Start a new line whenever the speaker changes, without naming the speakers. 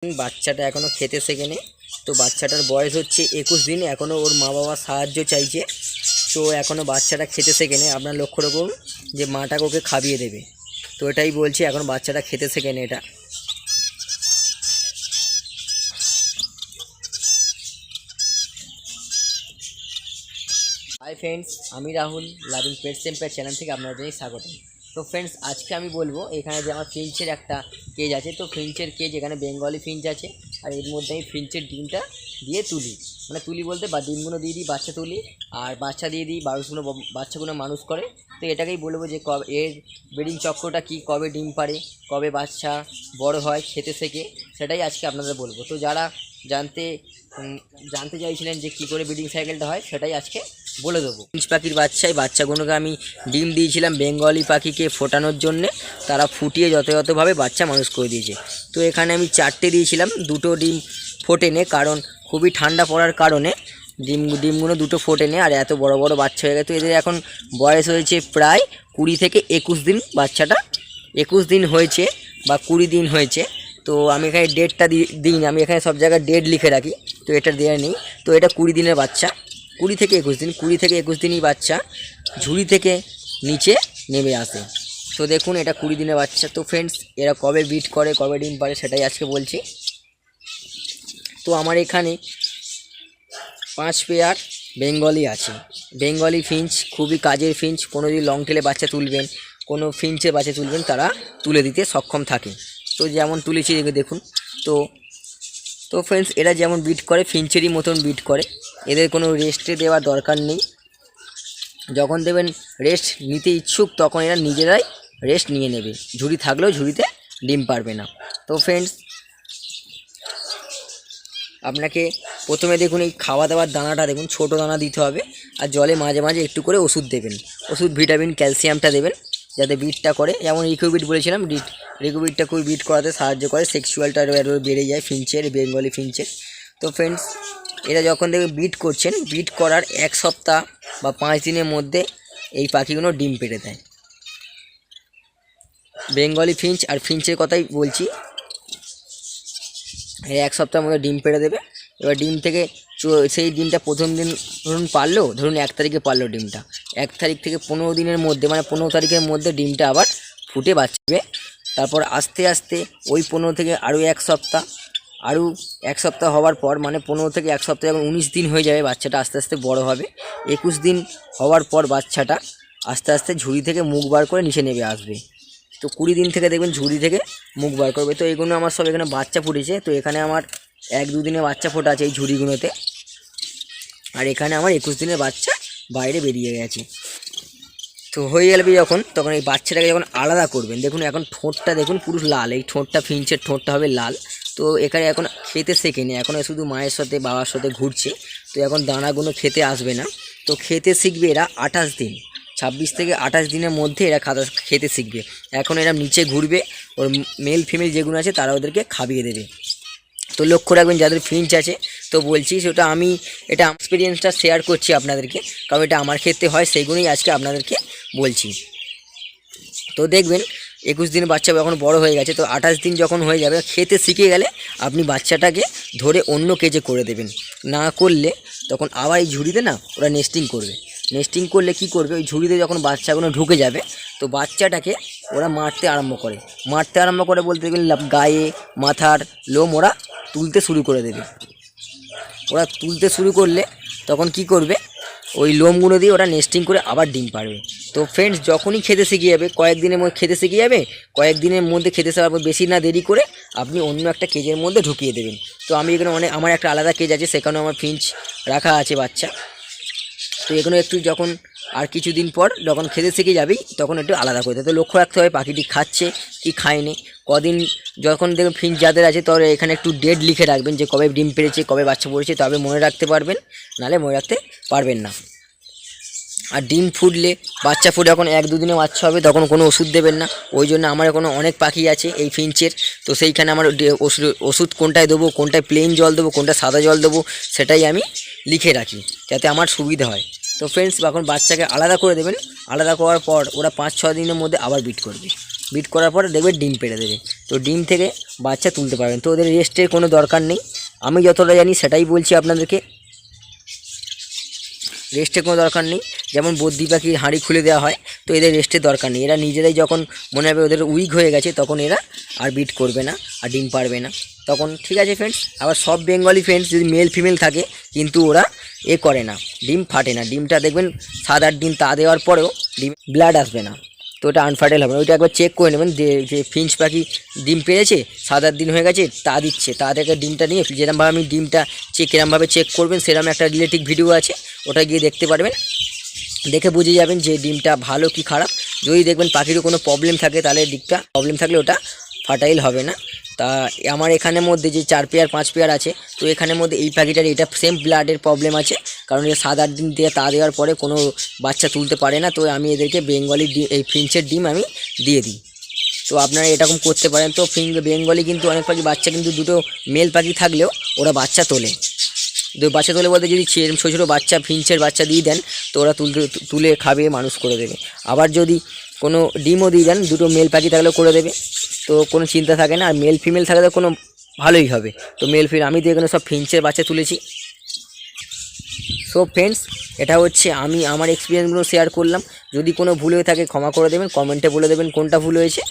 বাচ্চাটা এখনো খেতে শেখেনি। তো বাচ্চাটার বয়স হচ্ছে 21 দিন, এখনও ওর মা বাবা সাহায্য চাইছে। তো এখনও বাচ্চাটা খেতে শেখেনি। আপনার লক্ষ্য রাখুন যে মাটাকে ওকে খাইয়ে দেবে। তো এটাই বলছি, এখন বাচ্চাটা খেতে শেখেনি। এটা হাই ফ্রেন্ডস, আমি Rahul, loving pets empire channel থেকে আপনাদের জানাই স্বাগতম। তো ফ্রেন্ডস, আজকে আমি বলবো এখানে যে আমার ফিঞ্চের একটা কেজ আছে। তো ফিঞ্চের কেজ, এখানে বেঙ্গলি ফিঞ্চ আছে, আর এর মধ্যে আমি ফিঞ্চের ডিমটা দিয়ে তুলি, মানে তুলি বলতে বা ডিমগুলো দিয়ে দিই, বাচ্চা তুলি আর বাচ্চা দিয়ে দিই, বাচ্চাগুলো মানুষ করে। তো এটাকেই বলবো যে কবে এর ব্রিডিং চক্রটা কী, কবে ডিম পাড়ে, কবে বাচ্চা বড় হয়, খেতে শেখে, সেটাই আজকে আপনাদের বলবো। তো যারা জানতে চাইছিলেন যে কী করে ব্রিডিং সাইকেলটা হয়, সেটাই আজকে বলে দেবো। ফিঞ্চ পাখির বাচ্চাগুলোকে আমি ডিম দিয়েছিলাম বেঙ্গলি পাখিকে ফোটানোর জন্যে। তারা ফুটিয়ে যথাযথভাবে বাচ্চা মানুষ করে দিয়েছে। তো এখানে আমি 4টে দিয়েছিলাম, 2টো ডিম ফোটেনে, কারণ খুবই ঠান্ডা পড়ার কারণে ডিমগুলো 2টো ফোটেনে, আর এত বড় বড় বাচ্চা হয়ে গেছে। এদের এখন বয়স হয়েছে প্রায় 20 থেকে 21 দিন। বাচ্চাটা 21 দিন হয়েছে বা 20 দিন হয়েছে। তো আমি এখানে ডেটটা দিই, আমি এখানে সব জায়গায় ডেট লিখে রাখি, তো এটা দেওয়া নেই। তো এটা 20 দিনের বাচ্চা, 20 থেকে 21 দিন, 20 থেকে 21 দিনই বাচ্চা ঝুড়ি থেকে নিচে নেমে আসে। তো দেখুন, এটা 20 দিনের বাচ্চা। তো ফ্রেন্ডস, এরা কবে ব্রিড করে, কবে ডিম পারে, সেটাই আজকে বলছি। তো আমার এখানে 5 পেয়ার বেঙ্গলি আছে। বেঙ্গলি ফিঞ্চ খুবই কাজের ফিঞ্চ। কোনো যদি লং টেলে বাচ্চা তুলবেন, কোনো ফিঞ্চের বাচ্চা তুলবেন, তারা তুলে দিতে সক্ষম থাকে। তো যেমন তুলেছি দেখুন। তো তো ফ্রেন্ডস, এরা যেমন ব্রিড করে ফিঞ্চেরই মতন ব্রিড করে। এদের কোনো রেস্টে দেওয়ার দরকার নেই। যখন দেবেন রেস্ট নিতে ইচ্ছুক, তখন এরা নিজেরাই রেস্ট নিয়ে নেবে। ঝুড়ি থাকলেও ঝুড়িতে ডিম পারবে না। তো ফ্রেন্ডস, আপনাকে প্রথমে দেখুন এই খাওয়া দাওয়ার দানাটা দেখুন, ছোটো দানা দিতে হবে, আর জলে মাঝে মাঝে একটু করে ওষুধ দেবেন। ওষুধ ভিটামিন ক্যালসিয়ামটা দেবেন যাতে ব্রিডটা করে। যেমন রিকোবিট বলেছিলাম, রিকোবিটটা খুবই ব্রিড করাতে সাহায্য করে, সেক্সুয়ালটা আরও বেড়ে যায় ফিঞ্চের, বেঙ্গলি ফিঞ্চের। তো ফ্রেন্ডস, এরা যখন দেখবে ব্রিড করছেন, ব্রিড করার 1 সপ্তাহ বা 5 দিনের মধ্যে এই পাখিগুলো ডিম পেড়ে দেয়। বেঙ্গলি ফিঞ্চ আর ফিঞ্চের কথাই বলছি, 1 সপ্তাহের মধ্যে ডিম পেড়ে দেবে। এবার ডিম থেকে সেই ডিমটা প্রথম দিন ধরুন পারলো, ধরুন 1 তারিখে পারলো ডিমটা, 1 তারিখ থেকে 15 দিনের মধ্যে, মানে 15 তারিখের মধ্যে ডিমটা আবার ফুটে বাঁচবে। তারপর আস্তে আস্তে ওই 15 থেকে আরও 1 সপ্তাহ, আরও 1 সপ্তাহ হওয়ার পর, মানে 15 থেকে 1 সপ্তাহ যখন 19 দিন হয়ে যাবে, বাচ্চাটা আস্তে আস্তে বড় হবে। 21 দিন হওয়ার পর বাচ্চাটা আস্তে আস্তে ঝুড়ি থেকে মুখ বার করে নিচে নেমে আসবে। তো 20 দিন থেকে দেখবেন ঝুড়ি থেকে মুখ বার করবে। তো এগুলো আমার সব এখানে বাচ্চা ফুটেছে। তো এখানে আমার 1-2 দিনের বাচ্চা ফোটা আছে এই ঝুড়িগুলোতে, আর এখানে আমার 21 দিনের বাচ্চা বাইরে বেরিয়ে গেছে। তো হয়ে যাবে যখন, তখন এই বাচ্চাটাকে যখন আলাদা করবেন, দেখুন এখন ঠোঁটটা দেখুন পুরো লাল, এই ঠোঁটটা ফিঞ্চের ঠোঁটটা হবে লাল। তো এখানে এখন খেতে শেখেনি, এখন শুধু মায়ের সাথে বাবার সাথে ঘুরছে। তো এখন দানাগুলো খেতে আসবে না। তো খেতে শিখবে এরা 28 দিন, 26 থেকে 28 দিনের মধ্যে এরা খেতে শিখবে। এখন এরা নিচে ঘুরবে, ওর মেল ফিমেল যেগুলো আছে তারা ওদেরকে খাইয়ে দেবে। তো লক্ষ্য রাখবেন যাদের ফিঞ্চ আছে। তো বলছি সেটা আমি এটা এক্সপিরিয়েন্সটা শেয়ার করছি আপনাদেরকে, কারণ এটা আমার ক্ষেত্রে হয়, সেইগুলোই আজকে আপনাদেরকে বলছি। তো দেখবেন 21 দিন বাচ্চা যখন বড় হয়ে গেছে, তো 28 দিন যখন হয়ে যাবে, খেতে শিখে গেলে আপনি বাচ্চাটাকে ধরে অন্য কেজে করে দেবেন। না করলে তখন আবার এই ঝুড়িতে না ওরা নেস্টিং করবে। নেস্টিং করলে কি করবে, ওই ঝুড়িতে যখন বাচ্চাগুলো ঢুকে যাবে, তো বাচ্চাটাকে ওরা মারতে আরম্ভ করে বলতে গেলে গায়ে মাথার লোম ওরা তুলতে শুরু করে দেবে। ওরা তুলতে শুরু করলে তখন কি করবে, ওই লোমগুলো দিয়ে ওরা নেস্টিং করে আবার ডিম পারবে। তো ফ্রেন্ডস, যখনই খেতে শিখে যাবে, কয়েকদিনের মধ্যে খেতে শিখে যাবে, কয়েকদিনের মধ্যে খেতে শেখার পর বেশি না দেরি করে আপনি অন্য একটা কেজের মধ্যে ঢুকিয়ে দেবেন। তো আমি এখানে আমার একটা আলাদা কেজ আছে, সেখানে আমার ফিঞ্চ রাখা আছে বাচ্চা। তো এগুলো একটু যখন আর কিছুদিন পর যখন খেতে শিখে যাবি, তখন একটু আলাদা করে দেয়। তো লক্ষ্য রাখতে হবে পাখিটি খাচ্ছে কি খায়নি, কদিন যখন দেখবেন ফিঞ্চ যাদের আছে, তবে এখানে একটু ডেট লিখে রাখবেন যে কবে ডিম পেড়েছে, কবে বাচ্চা পড়েছে, তবে মনে রাখতে পারবেন, নাহলে মনে রাখতে পারবেন না। আর ডিম ফুটলে, বাচ্চা ফুটে যখন 1-2 দিনে বাচ্চা হবে, তখন কোনো ওষুধ দেবেন না। ওই জন্য আমার কোনো অনেক পাখি আছে এই ফিঞ্চের। তো সেইখানে আমার ওষুধ কোনটায় দেবো, কোনটায় প্লেন জল দেবো, কোনটা সাদা জল দেবো, সেটাই আমি লিখে রাখি, যাতে আমার সুবিধা হয়। তো ফ্রেন্ডস এখন বাচ্চাকে আলাদা করে দেবেন। আলাদা করার পর ওরা 5-6 দিনের মধ্যে আবার বিট করবে। বিট করার পর দেখবে ডিম পেড়ে দেবে। তো ডিম থেকে বাচ্চা তুলতে পারবেন। তো ওদের রেস্টের কোনো দরকার নেই, আমি যতটা জানি সেটাই বলছি আপনাদেরকে। রেস্টের কোনো দরকার নেই। যেমন বদ্রি পাখির হাঁড়ি খুলে দেওয়া হয়, তো এদের রেস্টের দরকার নেই। এরা নিজেরাই যখন মনে হবে ওদের উইক হয়ে গেছে তখন এরা আর বিট করবে না, আর ডিম পারবে না তখন। ঠিক আছে ফ্রেন্ডস। আবার সব বেঙ্গলি ফ্রেন্ডস যদি মেল ফিমেল থাকে কিন্তু ওরা করে না, ডিম ফাটে না। ডিমটা দেখবেন 7-8 দিন তা দেওয়ার পরেও ডিম ব্লাড আসবে না, তো ওটা আনফার্টাইল হবে না। ওইটা একবার চেক করে নেবেন যে ফিঞ্চ পাখি ডিম পেড়েছে 7-8 দিন হয়ে গেছে তা দিচ্ছে, তা থেকে ডিমটা নিয়ে যেরকমভাবে আমি ডিমটা কিরমভাবে চেক করবেন সেরকম একটা রিলেটিভ ভিডিও আছে, ওটা গিয়ে দেখতে পারবেন। দেখে বুঝে যাবেন যে ডিমটা ভালো কি খারাপ। যদি দেখবেন পাখিরও কোনো প্রবলেম থাকে তাহলে দিকটা প্রবলেম থাকলে ওটা ফার্টাইল হবে না। তা আমার এখানের মধ্যে যে 4 পেয়ার 5 পেয়ার আছে, তো এখানের মধ্যে এই পাখিটার এটা সেম ব্লাডের প্রবলেম আছে, কারণ এটা 7-8 দিন দিয়ে তা দেওয়ার পরে কোনো বাচ্চা তুলতে পারে না। তো আমি এদেরকে বেঙ্গলি ডিম, এই ফিঞ্চের ডিম আমি দিয়ে দিই। তো আপনারা এরকম করতে পারেন। তো বেঙ্গলি কিন্তু অনেক পাখি বাচ্চা কিন্তু দুটো মেল পাখি থাকলেও ওরা বাচ্চা তোলে। বাচ্চা তোলে বলতে যদি ছোটো ছোটো বাচ্চা ফিঞ্চের বাচ্চা দিয়ে দেন তো ওরা তুলে খাবে, মানুষ করে দেবে। আবার যদি কোনো ডিমও দিয়ে দেন দুটো মেল পাখি থাকলেও করে দেবে, তো কোনো চিন্তা থাকে না। আর মেল ফিমেল থাকলে তো কোনো ভালোই হবে। তো মেল ফিমেল আমি তো এখানে সব ফিঞ্চের বাচ্চা তুলেছি। সো ফ্রেন্ডস, এটা হচ্ছে আমি আমার এক্সপিরিয়েন্সগুলো শেয়ার করলাম। যদি কোনো ভুল হয়ে থাকে ক্ষমা করে দেবেন, কমেন্টে বলে দেবেন কোনটা ভুল হয়েছে।